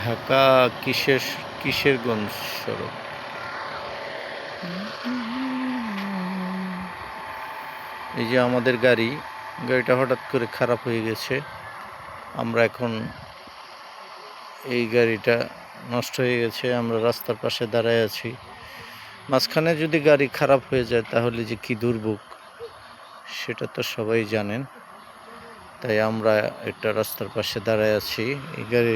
ঢাকা কিশোরগঞ্জ সড়ক। এই যে আমাদের গাড়িটা হঠাৎ করে খারাপ হয়ে গেছে। আমরা এখন এই গাড়িটা নষ্ট হয়ে গেছে, আমরা রাস্তার পাশে দাঁড়ায় আছি। মাঝখানে যদি গাড়ি খারাপ হয়ে যায় তাহলে যে কি দুর্ভোগ সেটা তো সবাই জানেন। তাই আমরা একটা রাস্তার পাশে দাঁড়ায় আছি। এই গাড়ি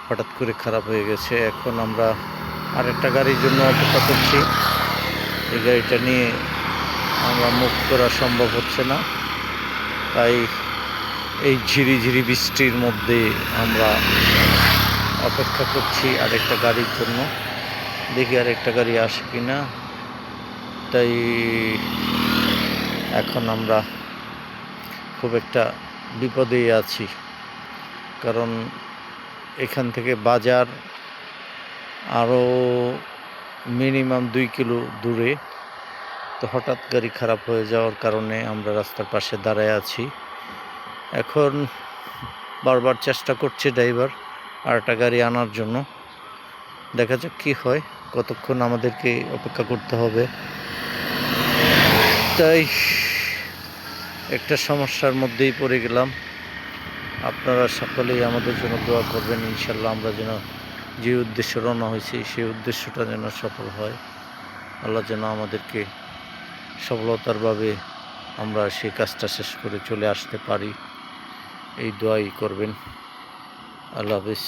হঠাৎ করে খারাপ হয়ে গেছে। এখন আমরা আরেকটা গাড়ির জন্য অপেক্ষা করছি। এই গাড়িটা নিয়ে আমরা মুভ করা সম্ভব হচ্ছে না, তাই এই ঝিরিঝিরি বৃষ্টির মধ্যে আমরা অপেক্ষা করছি আরেকটা গাড়ির জন্য। দেখি আরেকটা গাড়ি আসে কিনা। তাই এখন আমরা খুব একটা বিপদেই আছি, কারণ এখান থেকে বাজার আরও মিনিমাম 2 কিলো দূরে। তো হঠাৎ গাড়ি খারাপ হয়ে যাওয়ার কারণে আমরা রাস্তার পাশে দাঁড়ায় আছি। এখন বারবার চেষ্টা করছে ড্রাইভার আরেকটা গাড়ি আনার জন্য। দেখা যাক কী হয়, কতক্ষণ আমাদেরকে অপেক্ষা করতে হবে। তাই একটা সমস্যার মধ্যেই পড়ে গেলাম। আপনারা সকলেই আমাদের জন্য দোয়া করবেন, ইনশাল্লাহ আমরা যেন যে উদ্দেশ্যে রওনা হয়েছি সেই উদ্দেশ্যটা যেন সফল হয়। আল্লাহ যেন আমাদেরকে সফলতারভাবে আমরা সেই কাজটা শেষ করে চলে আসতে পারি, এই দোয়াই করবেন। আল্লাহ হাফেজ।